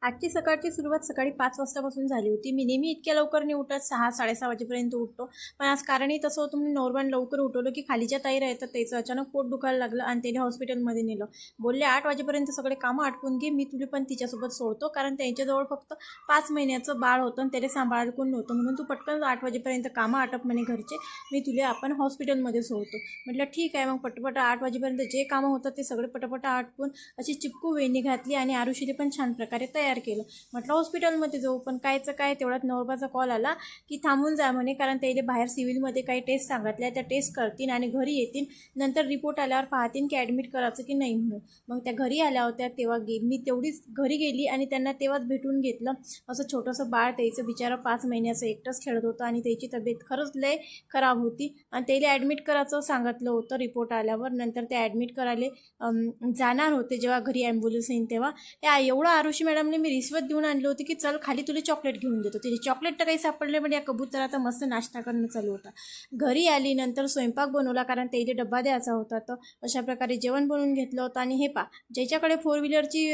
आजची सकाळची सुरुवात सकाळी 5 वाजतापासून झाली होती. मी नेहमी इतक्या लवकर नाही उठत, 6-6:30 वाजेपर्यंत उठतो. पण आज कारणही तसं होतं, मी नॉर्मल लवकर उठवलं की खालीच्या ताई राहतात, त्याचं अचानक पोट दुखायला लागलं आणि त्याने हॉस्पिटलमध्ये नेलं. बोलले 8 वाजेपर्यंत सगळे कामं आटपून घे, मी तुला पण तिच्यासोबत सोडतो, कारण त्यांच्याजवळ फक्त 5 महिन्याचं बाळ होतं आणि त्याला सांभाळायला कोण नव्हतं, म्हणून तू पटकन 8 वाजेपर्यंत कामं आटप म्हणे घरचे, मी तुला आपण हॉस्पिटलमध्ये सोडतो. म्हटलं ठीक आहे. मग पटपट 8 वाजेपर्यंत जे कामं होतं ते सगळे पटापट आटपून अशी चिपकू वेणी घातली आणि आरुषीने पण छान प्रकारे तयार केलं. म्हटलं हॉस्पिटलमध्ये जाऊ, पण कायचं काय तेवढ्यात नवरबाचा कॉल आला की थांबून जा म्हणे, कारण त्याला बाहेर सिव्हिलमध्ये काही टेस्ट सांगितल्या, त्या टेस्ट करतील आणि घरी येतील, नंतर रिपोर्ट आल्यावर पाहतील की ॲडमिट करायचं की नाही म्हणून. मग त्या घरी आल्या होत्या तेव्हा मी तेवढीच घरी गेली आणि त्यांना तेव्हाच भेटून घेतलं. असं छोटंसं बाळ त्याचं बिचारं 5 महिन्याचं एकटंच खेळत होतं आणि त्याची तब्येत खरंच लय खराब होती आणि त्याला ॲडमिट करायचं सांगितलं होतं रिपोर्ट आल्यावर. नंतर ते ॲडमिट करायला जाणार होते जेव्हा घरी ॲम्ब्युलन्स येईन तेव्हा. एवढं आरुषी मॅडमने मी रिश्वत देऊन आणली होती की चल खाली तुला चॉकलेट घेऊन देतो. तिने चॉकलेट तर काही सापडले, पण या कबूतराचा मस्त नाश्ता करणं चालू होता. घरी आली, नंतर स्वयंपाक बनवला, कारण त्याला डब्बा द्यायचा होता. तर अशा प्रकारे जेवण बनवून घेतलं होतं. आणि हे पा, ज्याच्याकडे 4 व्हीलरची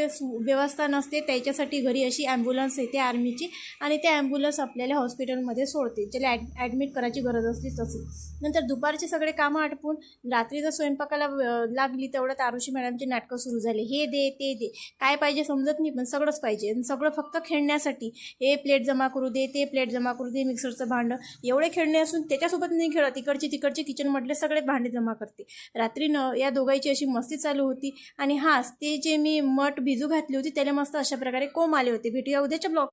व्यवस्था नसते त्याच्यासाठी घरी अशी ॲम्ब्युलन्स येते आर्मीची, आणि त्या ॲम्ब्युलन्स आपल्याला हॉस्पिटलमध्ये सोडते, ज्याला ॲडमिट करायची गरज असली तशी. नंतर दुपारचे सगळे कामं आटपून रात्रीचा स्वयंपाकाला लागली, तेवढ्यात आरुषी मॅडमची नाटकं सुरू झाले. हे दे ते दे, काय पाहिजे समजत नाही, पण सगळंच पाहिजे आणि सगळं फक्त खेळण्यासाठी. हे प्लेट जमा करू दे, ते प्लेट जमा करू दे, मिक्सरचं भांडं, एवढे खेळणे असून त्याच्यासोबत नाही खेळत. तिकडचे किचनमधले सगळे भांडे जमा करते. रात्री या दोघांची अशी मस्ती चालू होती. आणि हाच ते जे मी मठ भिजू घातली होती त्याला मस्त अशा प्रकारे कोंब आले होते. भेटूया उद्याच्या ब्लॉग.